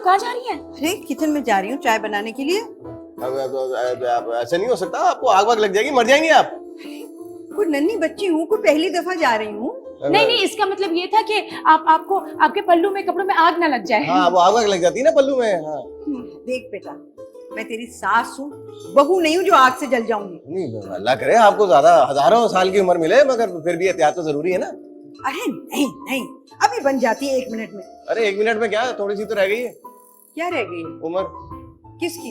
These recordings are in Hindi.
कहाँ जा रही हैं? अरे किचन में जा रही हूँ चाय बनाने के लिए। ऐसा नहीं हो सकता, आपको आग वाग लग जाएगी, मर जाएंगी आप। कोई नन्ही बच्ची हूँ, कोई पहली दफा जा रही हूँ। नहीं नहीं, इसका मतलब ये था कि आपको आपके पल्लू में कपड़ों में आग ना लग जाए। हाँ, वो आग वाग लग जाती है ना पल्लू में। हाँ। देख बेटा, मैं तेरी सास हूँ, बहू नहीं हूँ जो आग से जल जाऊंगी। नहीं, अल्लाह करे आपको ज्यादा हजारों साल की उम्र मिले, मगर फिर भी एहतियात तो जरूरी है ना। अरे नहीं नहीं, अभी बन जाती है 1 मिनट में। अरे 1 मिनट में क्या, थोड़ी सी तो रह गई है। क्या रह गई? उम्र किसकी?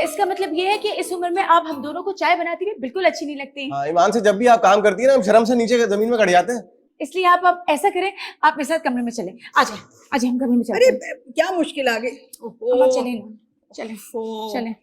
इसका मतलब ये है कि इस उम्र में आप हम दोनों को चाय बनाती हुई बिल्कुल अच्छी नहीं लगती। हाँ, ईमान से जब भी आप काम करती है ना, हम शर्म से नीचे जमीन में कट जाते हैं। इसलिए आप ऐसा करें, आप मेरे साथ कमरे में चले। आ जाए हम कमरे में चले। अरे क्या मुश्किल आ गई। चले ना, चले चले।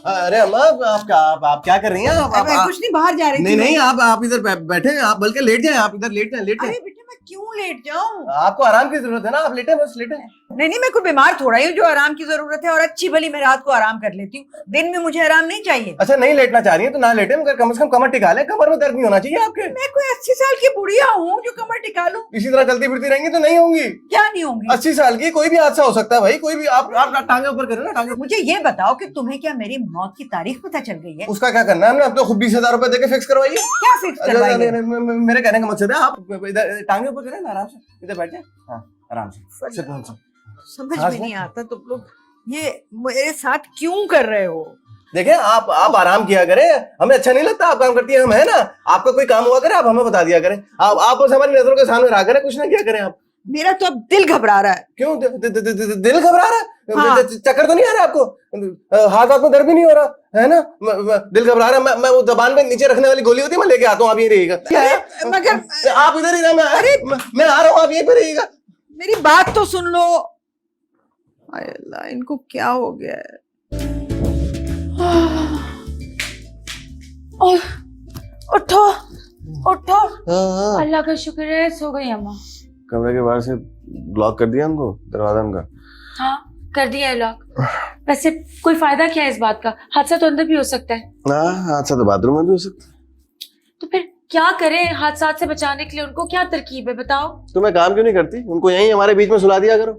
अरे अम्मा, आप क्या कर रही हैं? मैं कुछ नहीं, बाहर जा रही थी। नहीं, आप इधर बैठे, आप बल्कि लेट जाएं, आप इधर लेट जाएं। अरे बेटा, मैं क्यों लेट जाऊं? आपको आराम की जरूरत है ना, आप लेटे, बस लेटे। नहीं, मैं कोई बीमार थोड़ा ही हूँ जो आराम की जरूरत है, और अच्छी भली मैं रात को आराम कर लेती हूँ, दिन में मुझे आराम नहीं चाहिए। अच्छा, नहीं लेटना चाह रही है तो ना लेटे, मगर कम से कम कमर टिका लें, कमर में दर्द नहीं होना चाहिए आपके। मैं कोई 80 साल की बुढ़िया हूँ जो कमर टिका लूं? इसी तरह चलती फिरती रहेंगी तो नहीं होंगी। क्या नहीं होंगी? 80 साल की कोई भी हादसा हो सकता है भाई, कोई भी। आप टांगे ऊपर करें ना, टांगे। मुझे ये बताओ कि तुम्हें क्या मेरी मौत की तारीख पता चल गई है? उसका क्या करना है, हमने अब तो खुद 20,000 रुपए देके फिक्स करवाइए। क्या फिक्स करवाइए? मेरे कहने का मकसद है, आप इधर टांगे ऊपर करें ना, आराम से इधर बैठे। हाँ, आराम से। समझ में नहीं आता तुम लोग ये मेरे साथ क्यों कर रहे हो? देखें, आप आराम किया करें, हमें अच्छा नहीं लगता आप काम करती हैं, हम है ना। आपका कोई काम हुआ करे, आप हमें बता दिया करें। आप बस हमारी नजरों के सामने रहा करें, कुछ ना किया करें आप। मेरा तो अब दिल घबरा रहा है। क्यों दिल घबरा रहा है? हाँ। चक्कर तो नहीं आ रहा आपको? हाथ में दर्द भी नहीं हो रहा है ना? दिल घबरा रहा है। मैं वो जबान में नीचे रखने वाली गोली होती है, मैं लेके आता हूँ, आप यहीं रहिएगा। क्या है? मगर आप इधर ही ना, मैं आ रहा हूँ, आप यहीं पे रहिएगा। मेरी बात तो सुन लो। हाय अल्लाह, इनको क्या हो गया है? उठो उठो। अल्लाह का शुक्र है, सो गई अम्मा। कमरे के बाहर से ब्लॉक कर दिया उनको, दरवाजा उनका। हाँ, कर दिया है लॉक। वैसे कोई फायदा क्या है इस बात का? हादसा तो अंदर भी हो सकता है। हाँ, हादसा तो बाथरूम में भी हो सकता है। तो फिर क्या करें हादसा से बचाने के लिए? उनको क्या तरकीब है बताओ? तुम्हें काम क्यों नहीं करती? उनको यहीं हमारे बीच में सुला दिया करो।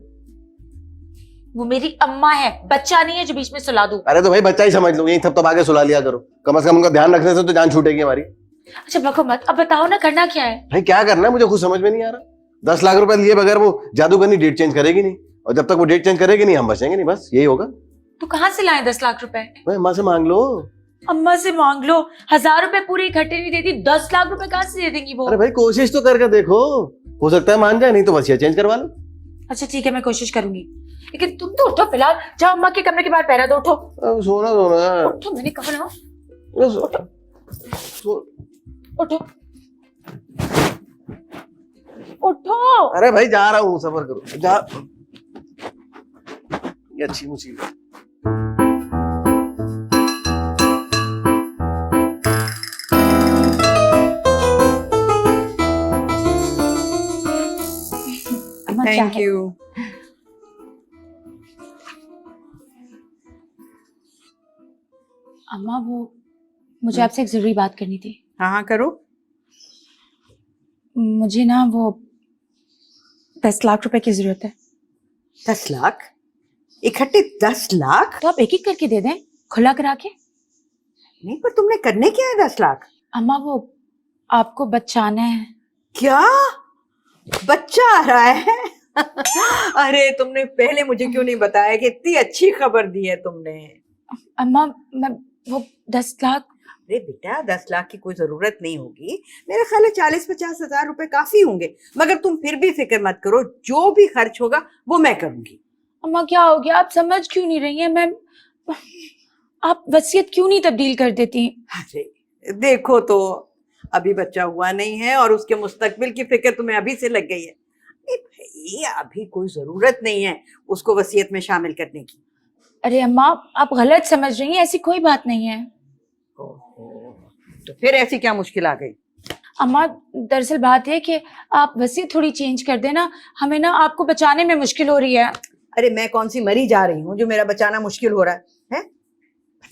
वो मेरी अम्मा है, बच्चा नहीं है जो बीच में सुला दूं। अरे तो भाई बच्चा ही समझ लो, यहीं थप आगे सुला लिया करो, कम से कम उनका ध्यान रखने से तो जान छूटेगी हमारी। अच्छा बको मत, अब बताओ ना करना क्या है? भाई क्या करना है मुझे खुद समझ में नहीं आ रहा। 10 लाख रुपए लिए बगैर वो जादूगरनी डेट चेंज करेगी नहीं, और जब तक वो डेट चेंज करेगी नहीं हम बचेंगे नहीं, बस यही होगा। तो कहाँ से लाए 10 लाख रुपए? भाई अम्मा से मांग लो। अम्मा से मांग लो? 1000 रुपए पूरे इकट्ठे नहीं देती, 10 लाख रुपए कहाँ से दे देंगी वो? अरे भाई कोशिश तो करके देखो, हो सकता है मान जाए, नहीं तो वसीयत चेंज करवा लो। अच्छा ठीक है, मैं कोशिश करूंगी, लेकिन तुम तो उठो फिलहाल। जाओ अम्मा के कमरे के बाहर पैरा दो। उठो। अब सोना है। उठो, मैंने कहा ना। उठो उठो। अरे भाई जा रहा हूँ, सबर करो, जा। ये अच्छी मुसीबत। Thank you. अम्मा, वो मुझे आपसे एक जरूरी बात करनी थी। हाँ करो। मुझे ना वो 10 लाख रुपए की जरूरत है। 10 लाख इकट्ठे? 10 लाख? तो आप एक एक करके दे दें, खुला करा के। नहीं, पर तुमने करने क्या है 10 लाख? अम्मा, वो आपको बचाना है। क्या बच्चा आ रहा है? अरे तुमने पहले मुझे क्यों नहीं बताया कि इतनी अच्छी खबर दी है तुमने? अम्मा, मैं वो 10 लाख। अरे बेटा, 10 लाख की कोई जरूरत नहीं होगी, मेरा ख्याल है 40-50 हजार रुपए काफी होंगे। मगर तुम फिर भी फिक्र मत करो, जो भी खर्च होगा वो मैं करूंगी। अम्मा क्या हो गया? आप समझ क्यों नहीं रही हैं? मैं आप वसीयत क्यों नहीं तब्दील कर देती? अरे देखो तो, अभी बच्चा हुआ नहीं है और उसके मुस्तकबिल की फिक्र तुम्हें अभी से लग गई है। भाई अभी कोई जरूरत नहीं है उसको वसीयत में शामिल करने की। अरे अम्मा, आप गलत समझ रही हैं, ऐसी कोई बात नहीं है। तो फिर ऐसी क्या मुश्किल आ गई? अम्मा, दरअसल बात है कि आप वसीयत थोड़ी चेंज कर देना, हमें ना आपको बचाने में मुश्किल हो रही है। अरे मैं कौन सी मरी जा रही हूँ जो मेरा बचाना मुश्किल हो रहा है?